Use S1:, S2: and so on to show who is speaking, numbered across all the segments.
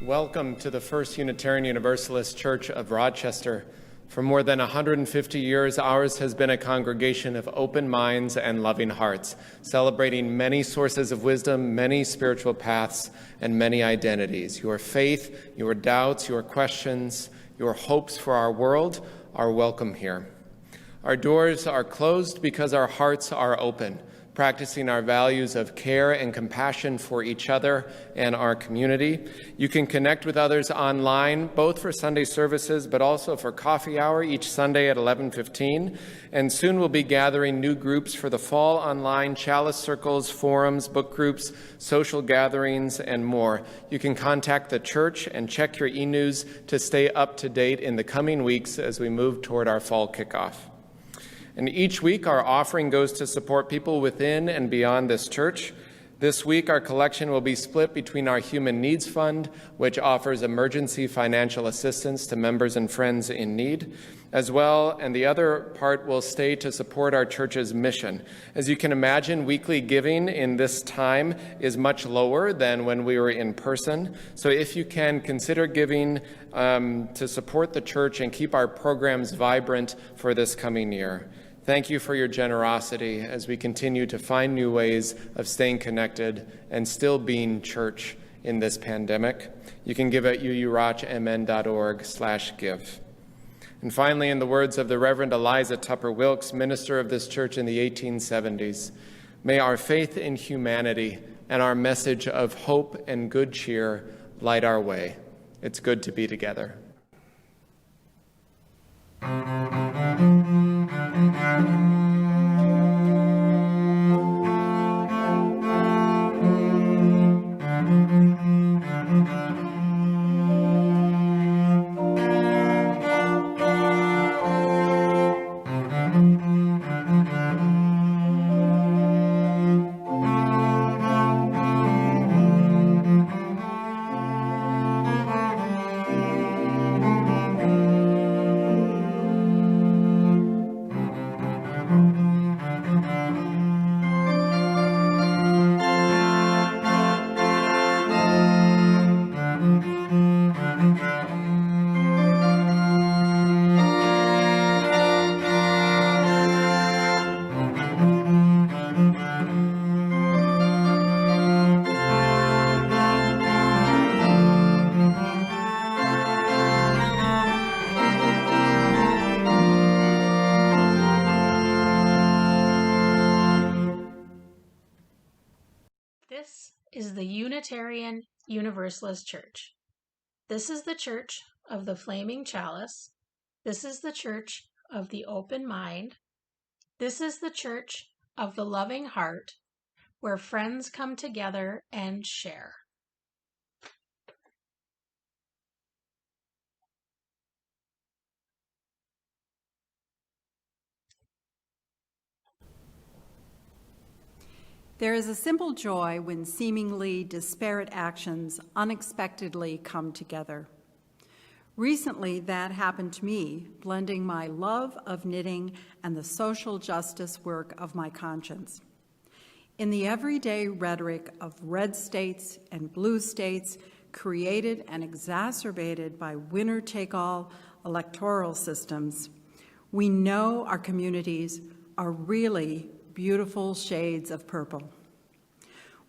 S1: Welcome to the First Unitarian Universalist Church of Rochester. For more than 150 years, ours has been a congregation of open minds and loving hearts, celebrating many sources of wisdom, many spiritual paths, and many identities. Your faith, your doubts, your questions, your hopes for our world are welcome here. Our doors are closed because our hearts are open, practicing our values of care and compassion for each other and our community. You can connect with others online, both for Sunday services, but also for coffee hour each Sunday at 11:15. And soon we'll be gathering new groups for the fall online, chalice circles, forums, book groups, social gatherings, and more. You can contact the church and check your e-news to stay up to date in the coming weeks as we move toward our fall kickoff. And each week, our offering goes to support people within and beyond this church. This week, our collection will be split between our Human Needs Fund, which offers emergency financial assistance to members and friends in need, as well, and the other part will stay to support our church's mission. As you can imagine, weekly giving in this time is much lower than when we were in person. So if you can, consider giving to support the church and keep our programs vibrant for this coming year. Thank you for your generosity as we continue to find new ways of staying connected and still being church in this pandemic. You can give at uurochmn.org/give. And finally, in the words of the Reverend Eliza Tupper Wilkes, minister of this church in the 1870s, may our faith in humanity and our message of hope and good cheer light our way. It's good to be together.
S2: This is the Unitarian Universalist Church. This is the Church of the Flaming Chalice. This is the Church of the Open Mind. This is the Church of the Loving Heart, where friends come together and share.
S3: There is a simple joy when seemingly disparate actions unexpectedly come together. Recently, that happened to me, blending my love of knitting and the social justice work of my conscience. In the everyday rhetoric of red states and blue states, created and exacerbated by winner-take-all electoral systems, we know our communities are really beautiful shades of purple.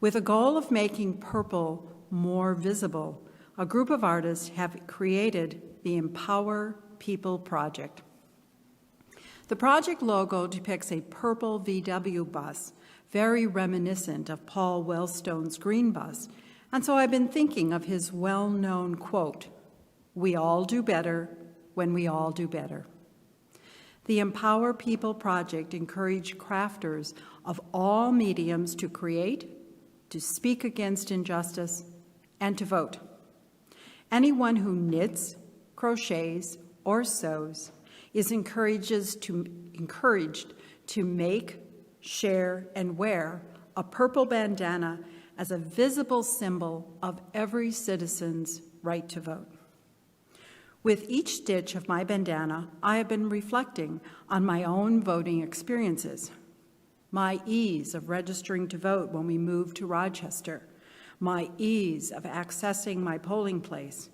S3: With a goal of making purple more visible, a group of artists have created the Empower People Project. The project logo depicts a purple VW bus, very reminiscent of Paul Wellstone's green bus, and so I've been thinking of his well-known quote, "We all do better when we all do better." The Empower People Project encouraged crafters of all mediums to create, to speak against injustice, and to vote. Anyone who knits, crochets, or sews is encouraged to make, share, and wear a purple bandana as a visible symbol of every citizen's right to vote. With each stitch of my bandana, I have been reflecting on my own voting experiences, my ease of registering to vote when we moved to Rochester, my ease of accessing my polling place,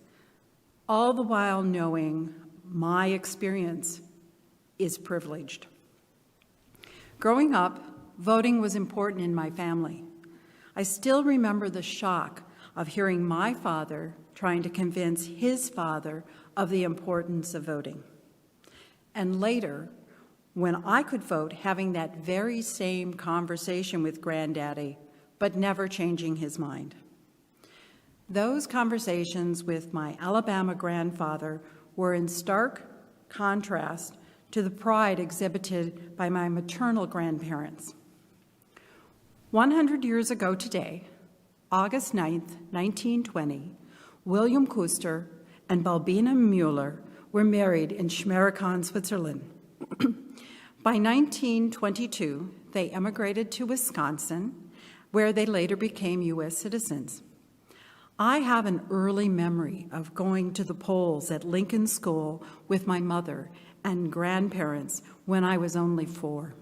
S3: all the while knowing my experience is privileged. Growing up, voting was important in my family. I still remember the shock of hearing my father trying to convince his father of the importance of voting. And later, when I could vote, having that very same conversation with Granddaddy, but never changing his mind. Those conversations with my Alabama grandfather were in stark contrast to the pride exhibited by my maternal grandparents. 100 years ago today, August 9th, 1920, William Kuster and Balbina Müller were married in Schmerikon, Switzerland. By 1922, they emigrated to Wisconsin, where they later became U.S. citizens. I have an early memory of going to the polls at Lincoln School with my mother and grandparents when I was only 4.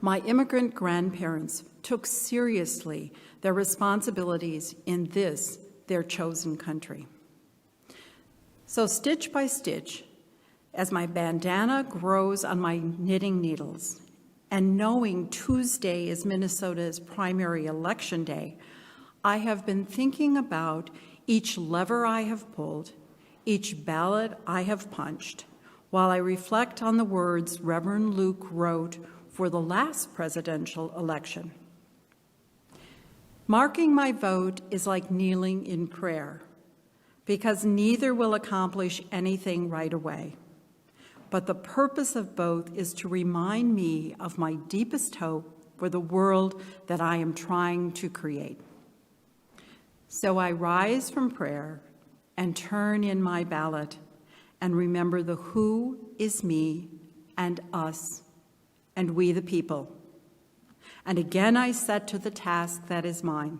S3: My immigrant grandparents took seriously their responsibilities in this, their chosen country. So stitch by stitch, as my bandana grows on my knitting needles, and knowing Tuesday is Minnesota's primary election day, I have been thinking about each lever I have pulled, each ballot I have punched, while I reflect on the words Reverend Luke wrote for the last presidential election. Marking my vote is like kneeling in prayer, because neither will accomplish anything right away. But the purpose of both is to remind me of my deepest hope for the world that I am trying to create. So I rise from prayer and turn in my ballot and remember the who is me and us and we the people. And again I set to the task that is mine: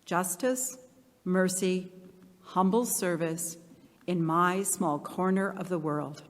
S3: justice, mercy, humble service in my small corner of the world.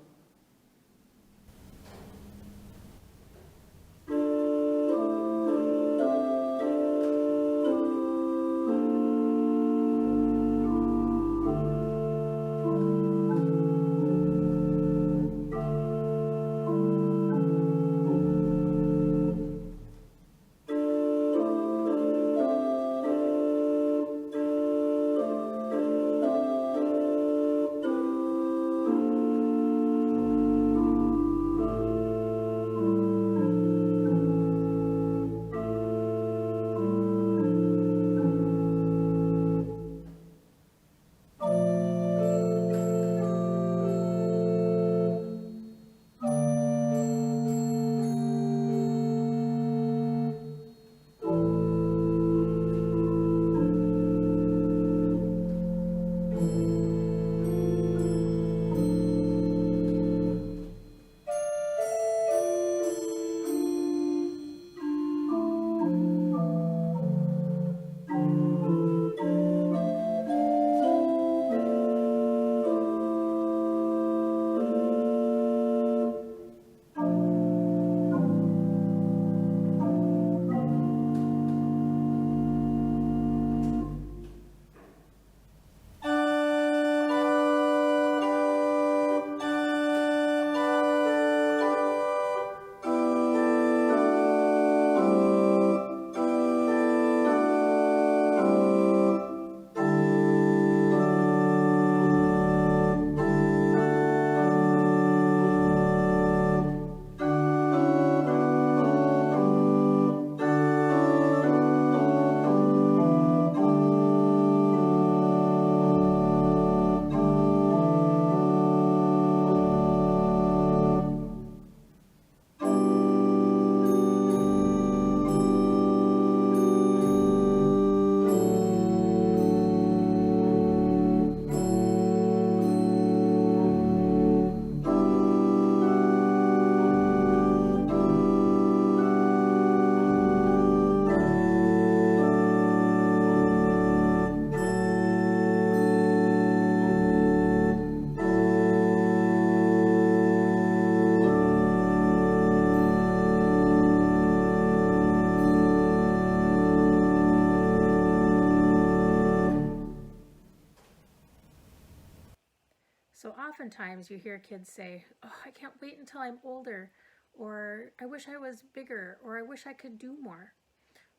S2: So oftentimes you hear kids say, "Oh, I can't wait until I'm older," or "I wish I was bigger," or "I wish I could do more."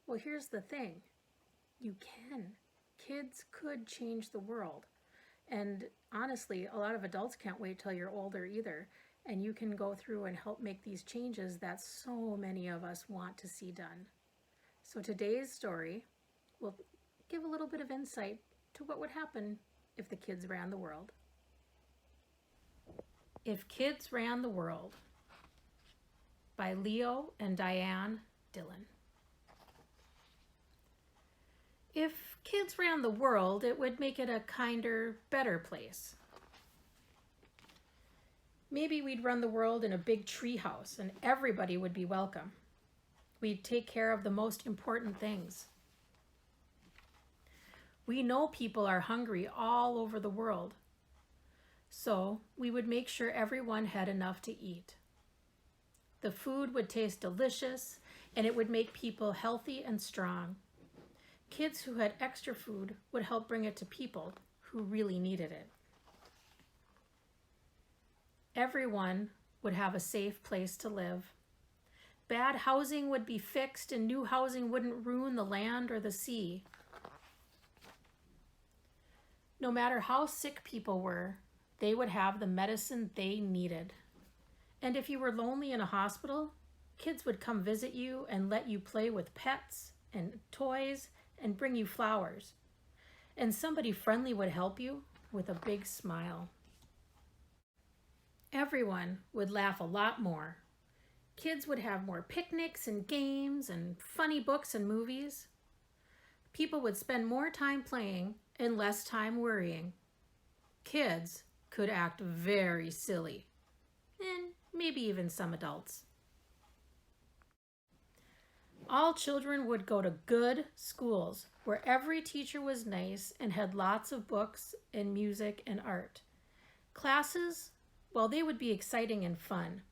S2: Well, here's the thing. You can. Kids could change the world. And honestly, a lot of adults can't wait till you're older either. And you can go through and help make these changes that so many of us want to see done. So today's story will give a little bit of insight to what would happen if the kids ran the world. If Kids Ran the World by Leo and Diane Dillon. If kids ran the world, it would make it a kinder, better place. Maybe we'd run the world in a big tree house and everybody would be welcome. We'd take care of the most important things. We know people are hungry all over the world, so we would make sure everyone had enough to eat. The food would taste delicious and it would make people healthy and strong. Kids who had extra food would help bring it to people who really needed it. Everyone would have a safe place to live. Bad housing would be fixed and new housing wouldn't ruin the land or the sea. No matter how sick people were, they would have the medicine they needed. And if you were lonely in a hospital, kids would come visit you and let you play with pets and toys and bring you flowers. And somebody friendly would help you with a big smile. Everyone would laugh a lot more. Kids would have more picnics and games and funny books and movies. People would spend more time playing and less time worrying. Kids could act very silly, and maybe even some adults. All children would go to good schools where every teacher was nice and had lots of books and music and art. Classes, well, they would be exciting and fun.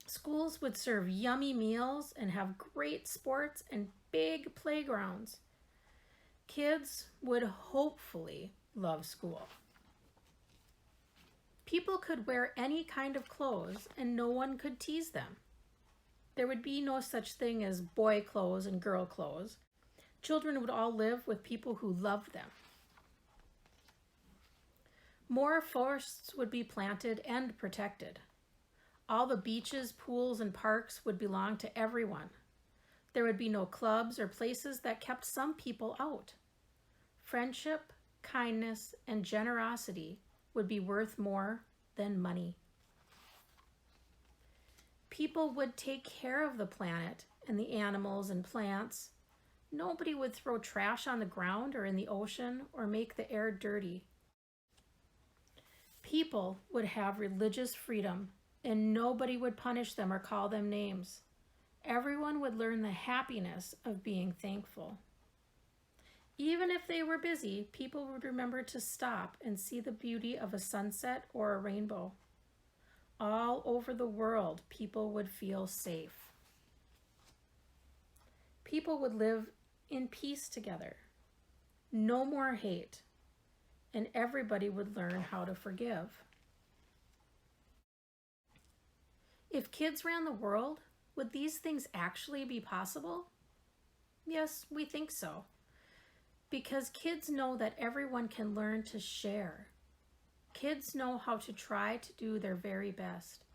S2: Schools would serve yummy meals and have great sports and big playgrounds. Kids would hopefully love school. People could wear any kind of clothes and no one could tease them. There would be no such thing as boy clothes and girl clothes. Children would all live with people who loved them. More forests would be planted and protected. All the beaches, pools, and parks would belong to everyone. There would be no clubs or places that kept some people out. Friendship, kindness, and generosity would be worth more than money. People would take care of the planet and the animals and plants. Nobody would throw trash on the ground or in the ocean or make the air dirty. People would have religious freedom and nobody would punish them or call them names. Everyone would learn the happiness of being thankful. Even if they were busy, people would remember to stop and see the beauty of a sunset or a rainbow. All over the world, people would feel safe. People would live in peace together. No more hate. And everybody would learn how to forgive. If kids ran the world, would these things actually be possible? Yes, we think so. Because kids know that everyone can learn to share. Kids know how to try to do their very best.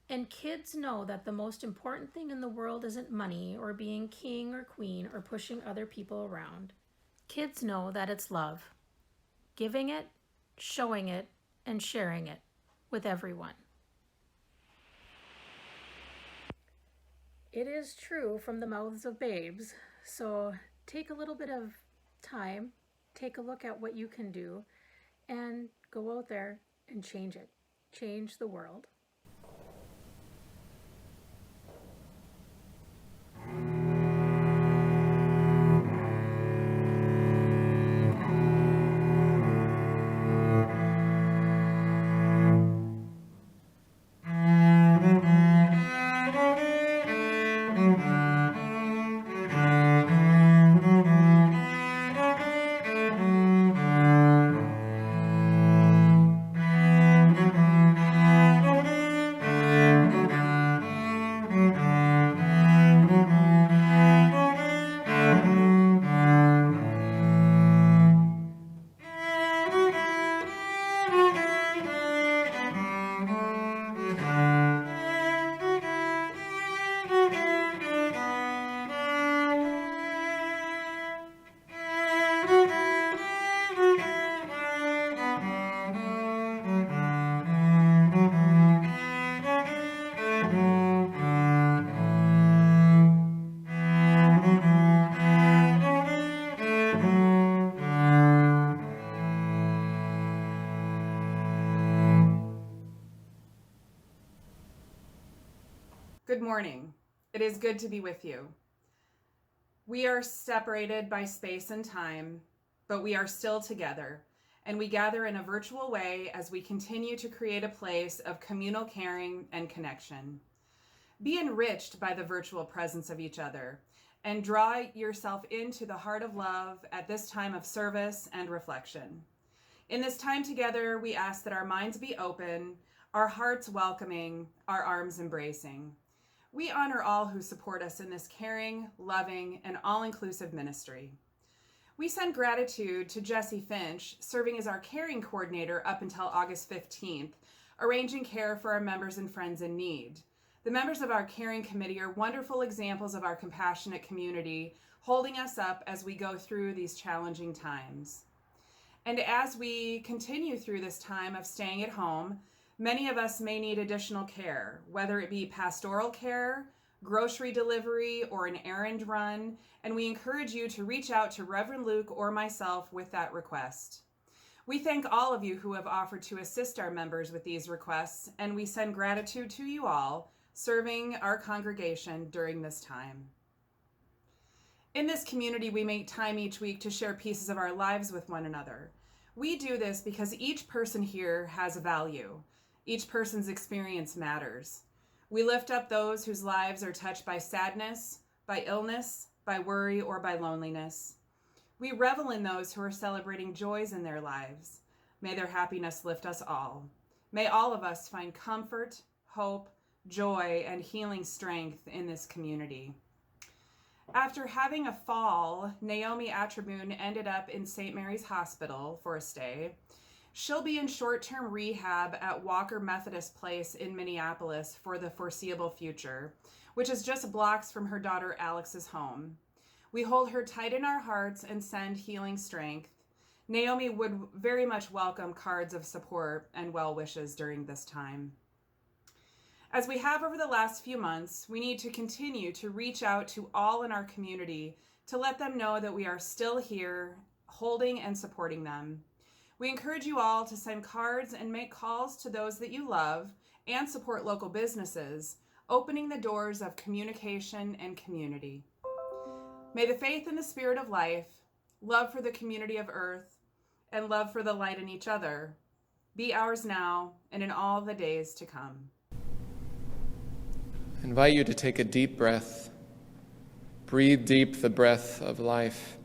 S2: And kids know that the most important thing in the world isn't money or being king or queen or pushing other people around. Kids know that it's love. Giving it, showing it, and sharing it with everyone. It is true from the mouths of babes, so take a little bit of time, take a look at what you can do, and go out there and change it. Change the world.
S4: Good morning. It is good to be with you. We are separated by space and time, but we are still together, and we gather in a virtual way as we continue to create a place of communal caring and connection. Be enriched by the virtual presence of each other, and draw yourself into the heart of love at this time of service and reflection. In this time together, we ask that our minds be open, our hearts welcoming, our arms embracing. We honor all who support us in this caring, loving, and all-inclusive ministry. We send gratitude to Jesse Finch, serving as our caring coordinator up until August 15th, arranging care for our members and friends in need. The members of our caring committee are wonderful examples of our compassionate community, holding us up as we go through these challenging times. And as we continue through this time of staying at home, many of us may need additional care, whether it be pastoral care, grocery delivery, or an errand run, and we encourage you to reach out to Reverend Luke or myself with that request. We thank all of you who have offered to assist our members with these requests, and we send gratitude to you all serving our congregation during this time. In this community, we make time each week to share pieces of our lives with one another. We do this because each person here has a value. Each person's experience matters. We lift up those whose lives are touched by sadness, by illness, by worry, or by loneliness. We revel in those who are celebrating joys in their lives. May their happiness lift us all. May all of us find comfort, hope, joy, and healing strength in this community. After having a fall, Naomi Atribune ended up in St. Mary's Hospital for a stay. She'll be in short-term rehab at Walker Methodist Place in Minneapolis for the foreseeable future, which is just blocks from her daughter Alex's home. We hold her tight in our hearts and send healing strength. Naomi would very much welcome cards of support and well wishes during this time. As we have over the last few months, we need to continue to reach out to all in our community to let them know that we are still here, holding and supporting them. We encourage you all to send cards and make calls to those that you love and support local businesses, opening the doors of communication and community. May the faith in the spirit of life, love for the community of earth, and love for the light in each other be ours now and in all the days to come.
S1: I invite you to take a deep breath. Breathe deep the breath of life.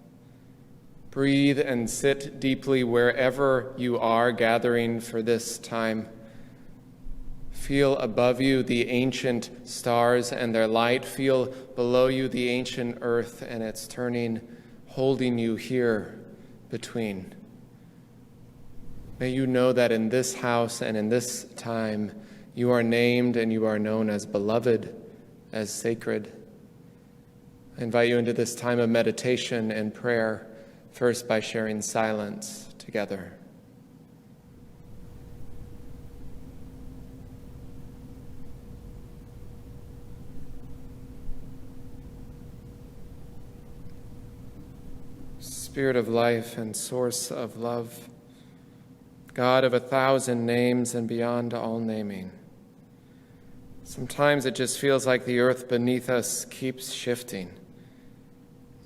S1: Breathe and sit deeply wherever you are gathering for this time. Feel above you the ancient stars and their light. Feel below you the ancient earth and its turning, holding you here between. May you know that in this house and in this time, you are named and you are known as beloved, as sacred. I invite you into this time of meditation and prayer, first by sharing silence together. Spirit of life and source of love, God of 1,000 names and beyond all naming. Sometimes it just feels like the earth beneath us keeps shifting.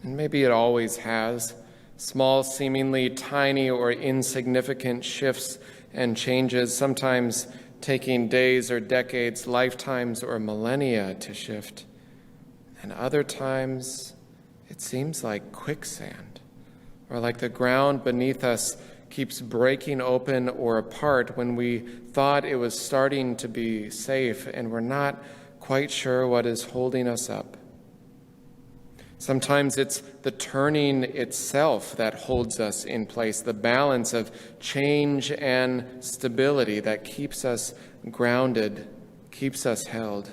S1: And maybe it always has. Small, seemingly tiny or insignificant shifts and changes, sometimes taking days or decades, lifetimes or millennia to shift. And other times, it seems like quicksand, or like the ground beneath us keeps breaking open or apart when we thought it was starting to be safe and we're not quite sure what is holding us up. Sometimes it's the turning itself that holds us in place, the balance of change and stability that keeps us grounded, keeps us held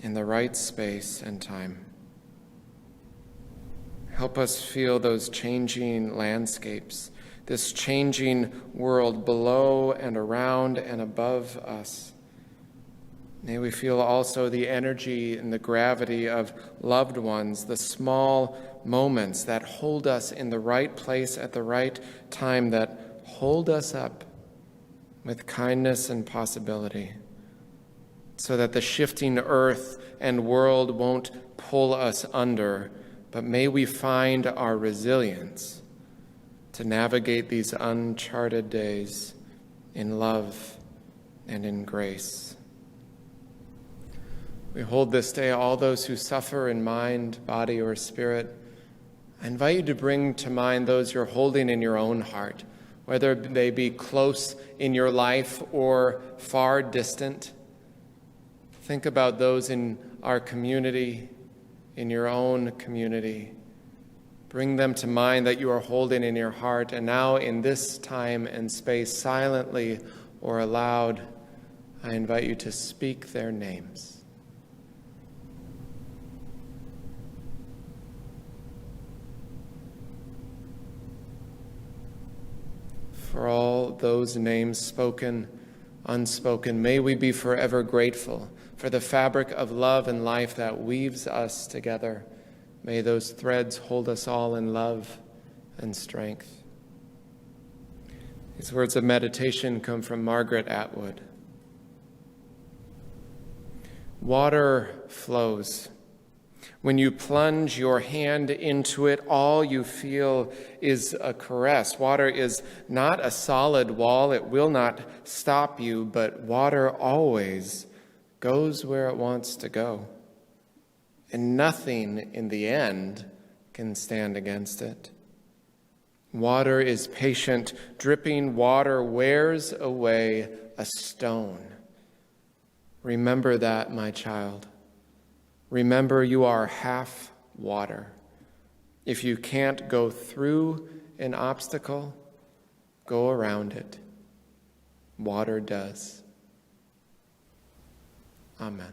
S1: in the right space and time. Help us feel those changing landscapes, this changing world below and around and above us. May we feel also the energy and the gravity of loved ones, the small moments that hold us in the right place at the right time, that hold us up with kindness and possibility, so that the shifting earth and world won't pull us under, but may we find our resilience to navigate these uncharted days in love and in grace. We hold this day all those who suffer in mind, body, or spirit. I invite you to bring to mind those you're holding in your own heart, whether they be close in your life or far distant. Think about those in our community, in your own community. Bring them to mind that you are holding in your heart. And now in this time and space, silently or aloud, I invite you to speak their names. For all those names spoken, unspoken, may we be forever grateful for the fabric of love and life that weaves us together. May those threads hold us all in love and strength. These words of meditation come from Margaret Atwood. Water flows. When you plunge your hand into it, all you feel is a caress. Water is not a solid wall. It will not stop you, but water always goes where it wants to go. And nothing in the end can stand against it. Water is patient. Dripping water wears away a stone. Remember that, my child. Remember, you are half water. If you can't go through an obstacle, go around it. Water does. Amen.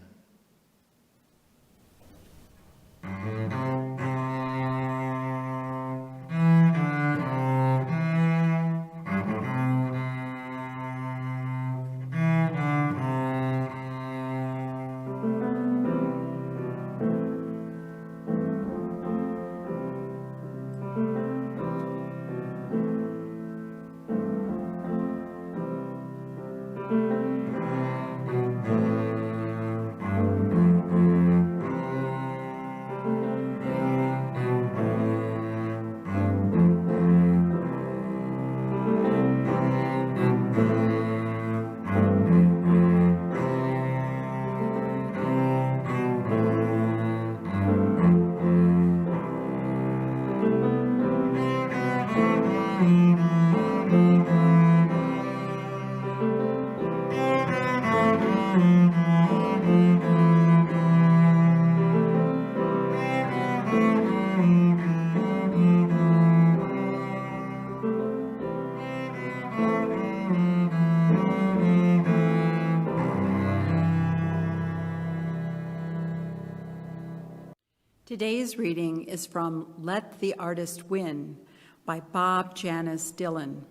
S3: Today's reading is from Let the Artist Win by Bob Janice Dillon.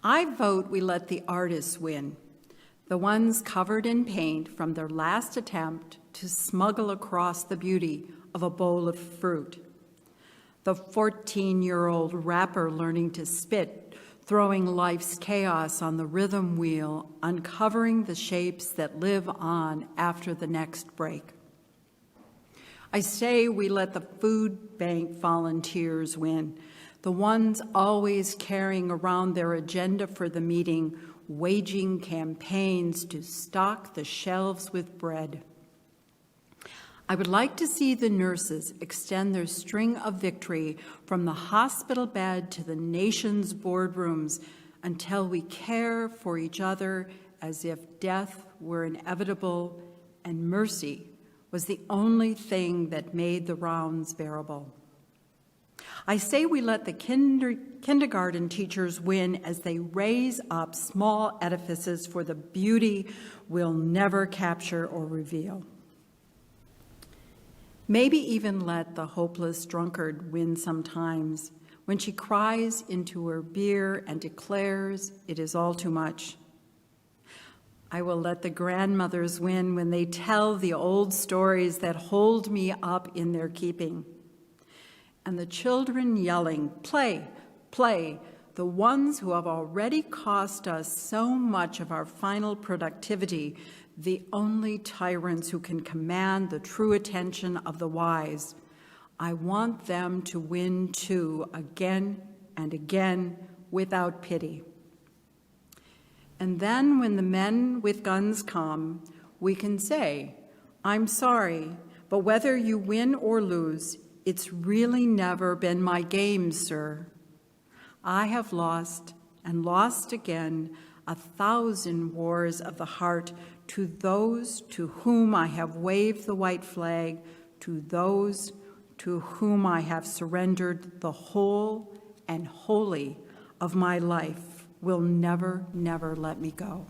S3: I vote we let the artists win, the ones covered in paint from their last attempt to smuggle across the beauty of a bowl of fruit. The 14-year-old rapper learning to spit, throwing life's chaos on the rhythm wheel, uncovering the shapes that live on after the next break. I say we let the food bank volunteers win, the ones always carrying around their agenda for the meeting, waging campaigns to stock the shelves with bread. I would like to see the nurses extend their string of victory from the hospital bed to the nation's boardrooms until we care for each other as if death were inevitable and mercy was the only thing that made the rounds bearable. I say we let the kindergarten teachers win as they raise up small edifices for the beauty we'll never capture or reveal. Maybe even let the hopeless drunkard win sometimes when she cries into her beer and declares it is all too much. I will let the grandmothers win when they tell the old stories that hold me up in their keeping. And the children yelling, play, play, the ones who have already cost us so much of our final productivity, the only tyrants who can command the true attention of the wise. I want them to win too, again and again, without pity. And then when the men with guns come, we can say, I'm sorry, but whether you win or lose, it's really never been my game, sir. I have lost and lost again 1,000 wars of the heart to those to whom I have waved the white flag, to those to whom I have surrendered the whole and wholly of my life, will never, never let me go.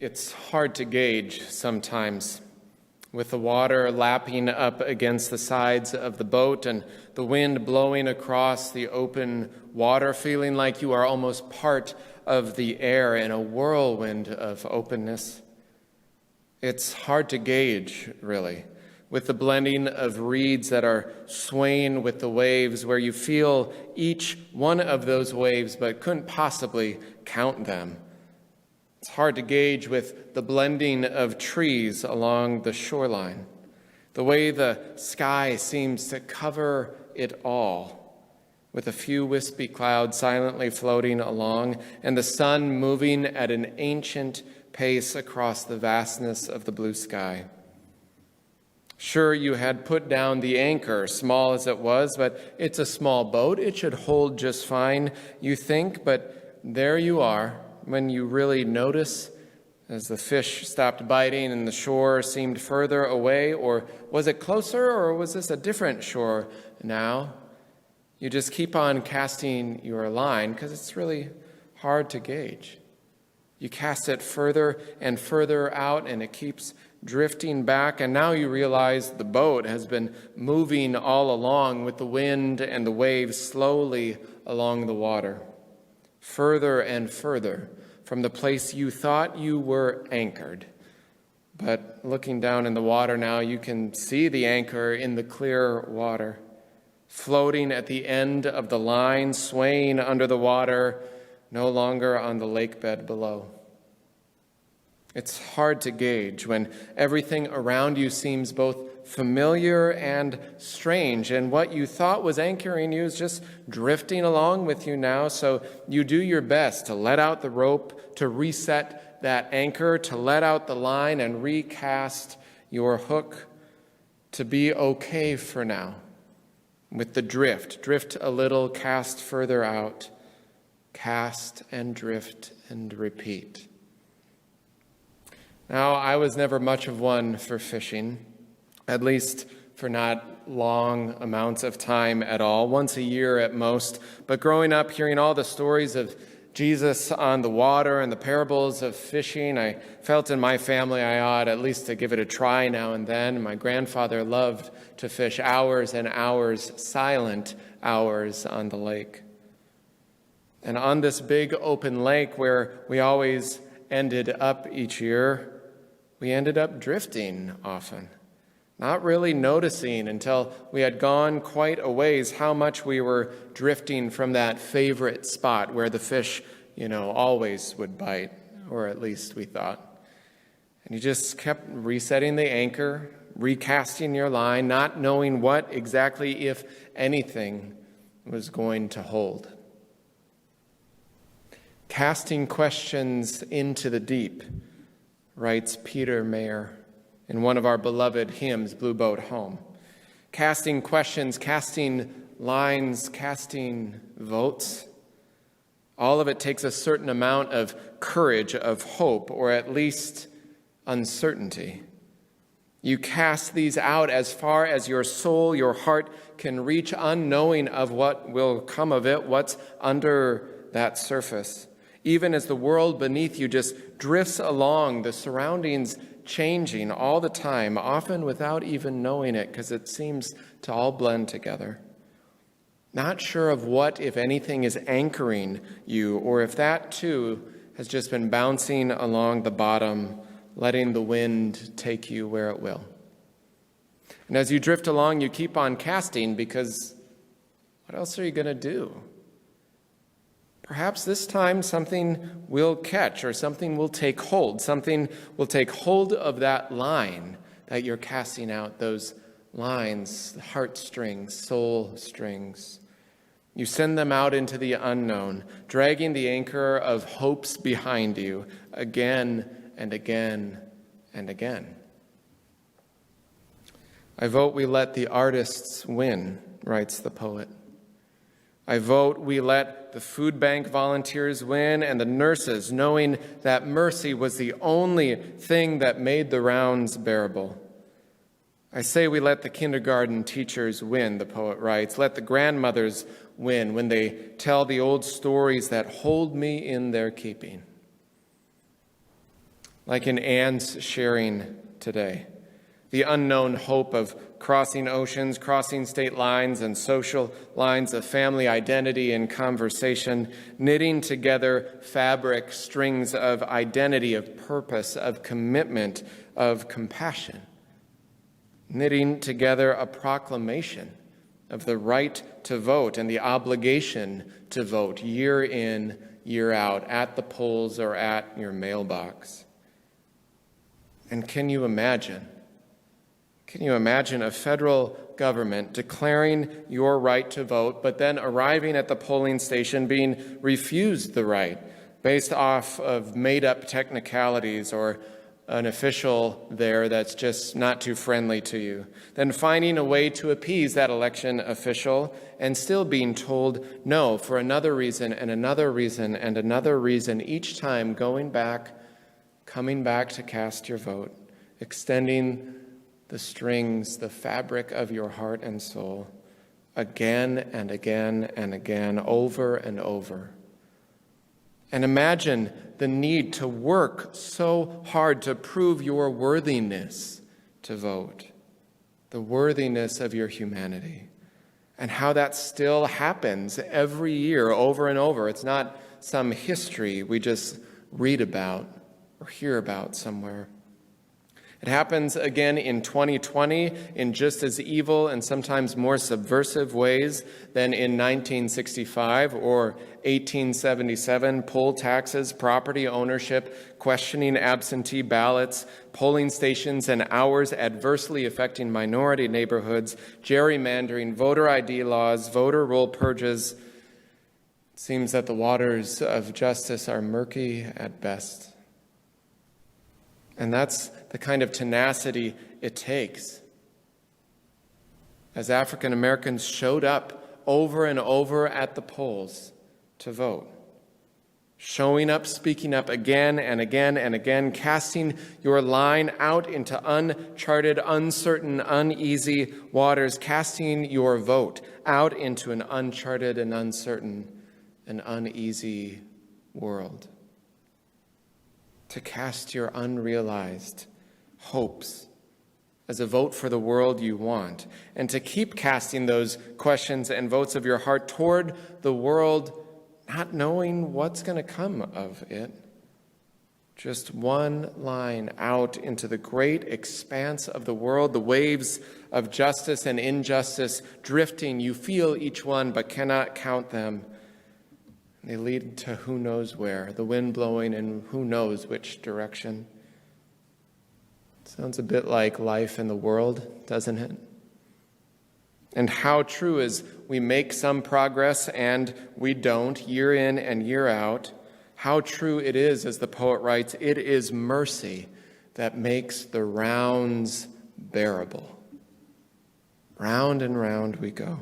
S1: It's hard to gauge sometimes, with the water lapping up against the sides of the boat and the wind blowing across the open water, feeling like you are almost part of the air in a whirlwind of openness. It's hard to gauge, really, with the blending of reeds that are swaying with the waves, where you feel each one of those waves but couldn't possibly count them. It's hard to gauge with the blending of trees along the shoreline, the way the sky seems to cover it all, with a few wispy clouds silently floating along, and the sun moving at an ancient pace across the vastness of the blue sky. Sure, you had put down the anchor, small as it was, but it's a small boat. It should hold just fine, you think, but there you are, when you really notice, as the fish stopped biting and the shore seemed further away, or was it closer, or was this a different shore now? You just keep on casting your line because it's really hard to gauge. You cast it further and further out, and it keeps drifting back, and now you realize the boat has been moving all along with the wind and the waves slowly along the water, further and further from the place you thought you were anchored. But looking down in the water now, you can see the anchor in the clear water, floating at the end of the line, swaying under the water, no longer on the lake bed below. It's hard to gauge when everything around you seems both familiar and strange, and what you thought was anchoring you is just drifting along with you now. So you do your best to let out the rope, to reset that anchor, to let out the line and recast your hook, to be okay for now with the drift a little, cast further out, cast and drift and repeat. Now, I was never much of one for fishing, at least for not long amounts of time at all, once a year at most. But growing up, hearing all the stories of Jesus on the water and the parables of fishing, I felt in my family I ought at least to give it a try now and then. My grandfather loved to fish hours and hours, silent hours on the lake. And on this big open lake where we always ended up each year, we ended up drifting often, not really noticing until we had gone quite a ways how much we were drifting from that favorite spot where the fish, always would bite, or at least we thought. And you just kept resetting the anchor, recasting your line, not knowing what exactly, if anything, was going to hold. Casting questions into the deep, writes Peter Mayer in one of our beloved hymns, Blue Boat Home. Casting questions, casting lines, casting votes. All of it takes a certain amount of courage, of hope, or at least uncertainty. You cast these out as far as your soul, your heart can reach, unknowing of what will come of it, what's under that surface. Even as the world beneath you just drifts along, the surroundings changing all the time, often without even knowing it, because it seems to all blend together. Not sure of what, if anything, is anchoring you, or if that too has just been bouncing along the bottom, letting the wind take you where it will. And as you drift along, you keep on casting, because what else are you going to do? Perhaps this time something will catch, or something will take hold. Something will take hold of that line that you're casting out, those lines, the heartstrings, soul strings. You send them out into the unknown, dragging the anchor of hopes behind you again and again and again. I vote we let the artists win, writes the poet. I vote we let the food bank volunteers win and the nurses, knowing that mercy was the only thing that made the rounds bearable. I say we let the kindergarten teachers win, the poet writes. Let the grandmothers win when they tell the old stories that hold me in their keeping. Like in Anne's sharing today, the unknown hope of crossing oceans, crossing state lines and social lines of family identity and conversation, knitting together fabric strings of identity, of purpose, of commitment, of compassion, knitting together a proclamation of the right to vote and the obligation to vote year in, year out, at the polls or at your mailbox. And can you imagine a federal government declaring your right to vote, but then arriving at the polling station being refused the right based off of made-up technicalities or an official there that's just not too friendly to you, then finding a way to appease that election official and still being told no for another reason and another reason and another reason, each time coming back to cast your vote, extending the strings, the fabric of your heart and soul, again and again and again, over and over. And imagine the need to work so hard to prove your worthiness to vote, the worthiness of your humanity, and how that still happens every year over and over. It's not some history we just read about or hear about somewhere. It happens again in 2020 in just as evil and sometimes more subversive ways than in 1965 or 1877. Poll taxes, property ownership, questioning absentee ballots, polling stations and hours adversely affecting minority neighborhoods, gerrymandering, voter ID laws, voter roll purges. It seems that the waters of justice are murky at best. And that's the kind of tenacity it takes. As African Americans showed up over and over at the polls to vote, showing up, speaking up again and again and again, casting your line out into uncharted, uncertain, uneasy waters, casting your vote out into an uncharted and uncertain and uneasy world. To cast your unrealized hopes as a vote for the world you want, and to keep casting those questions and votes of your heart toward the world, not knowing what's going to come of it. Just one line out into the great expanse of the world, the waves of justice and injustice drifting. You feel each one but cannot count them. They lead to who knows where, the wind blowing in who knows which direction. Sounds a bit like life in the world, doesn't it? And how true is we make some progress and we don't, year in and year out. How true it is, as the poet writes, it is mercy that makes the rounds bearable. Round and round we go.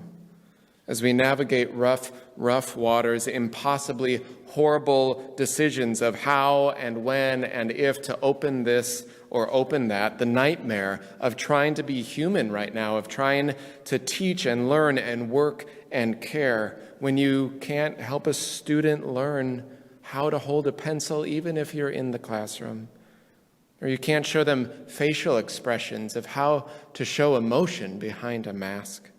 S1: As we navigate rough waters, impossibly horrible decisions of how and when and if to open this or open that, the nightmare of trying to be human right now, of trying to teach and learn and work and care, when you can't help a student learn how to hold a pencil even if you're in the classroom, or you can't show them facial expressions of how to show emotion behind a mask.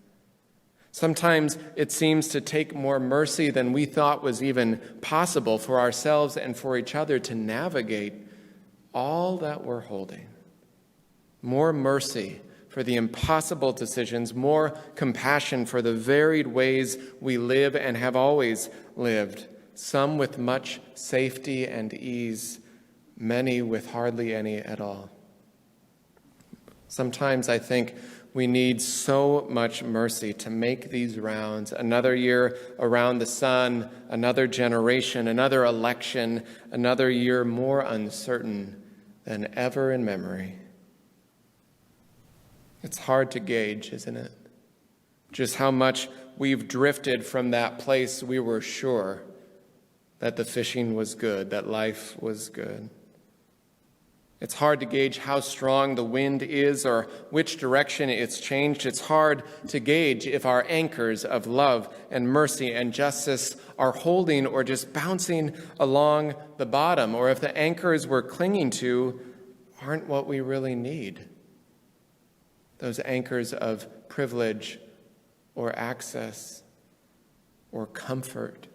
S1: Sometimes it seems to take more mercy than we thought was even possible for ourselves and for each other to navigate all that we're holding. More mercy for the impossible decisions, more compassion for the varied ways we live and have always lived, some with much safety and ease, many with hardly any at all. Sometimes I think we need so much mercy to make these rounds. Another year around the sun, another generation, another election, another year more uncertain than ever in memory. It's hard to gauge, isn't it? Just how much we've drifted from that place we were sure that the fishing was good, that life was good. It's hard to gauge how strong the wind is or which direction it's changed. It's hard to gauge if our anchors of love and mercy and justice are holding or just bouncing along the bottom, or if the anchors we're clinging to aren't what we really need. Those anchors of privilege or access or comfort.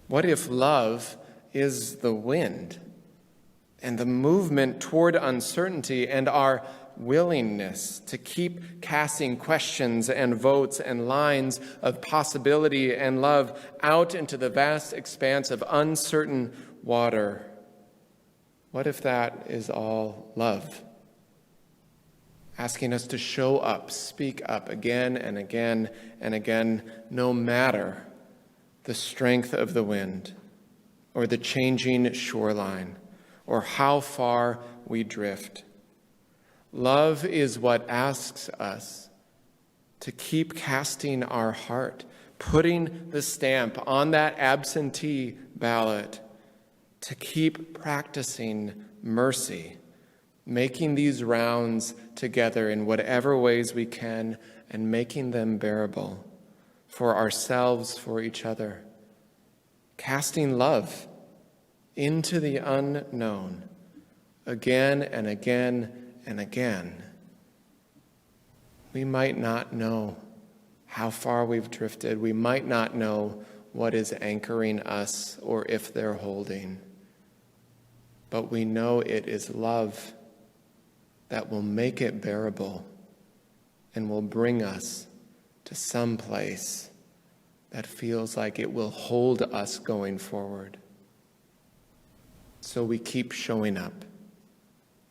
S1: What if love is the wind? And the movement toward uncertainty and our willingness to keep casting questions and votes and lines of possibility and love out into the vast expanse of uncertain water. What if that is all love? Asking us to show up, speak up again and again and again, no matter the strength of the wind or the changing shoreline, or how far we drift. Love is what asks us to keep casting our heart, putting the stamp on that absentee ballot, to keep practicing mercy, making these rounds together in whatever ways we can, and making them bearable for ourselves, for each other. Casting love into the unknown again and again and again. We might not know how far we've drifted. We might not know what is anchoring us or if they're holding. But we know it is love that will make it bearable and will bring us to some place that feels like it will hold us going forward. So we keep showing up,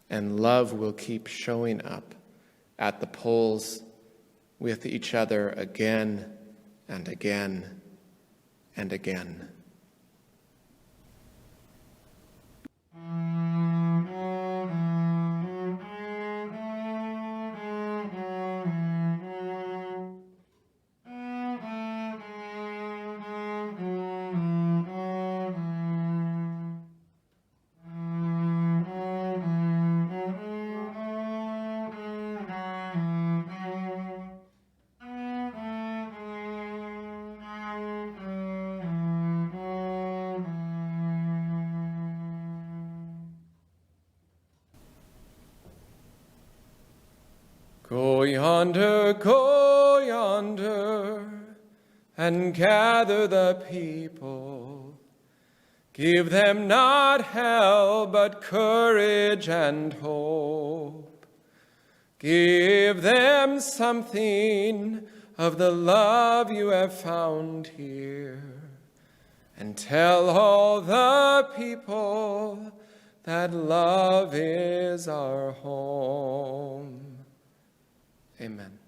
S1: and love will keep showing up at the polls with each other again and again and again. Go yonder, and gather the people. Give them not hell, but courage and hope. Give them something of the love you have found here, and tell all the people that love is our home. Amen.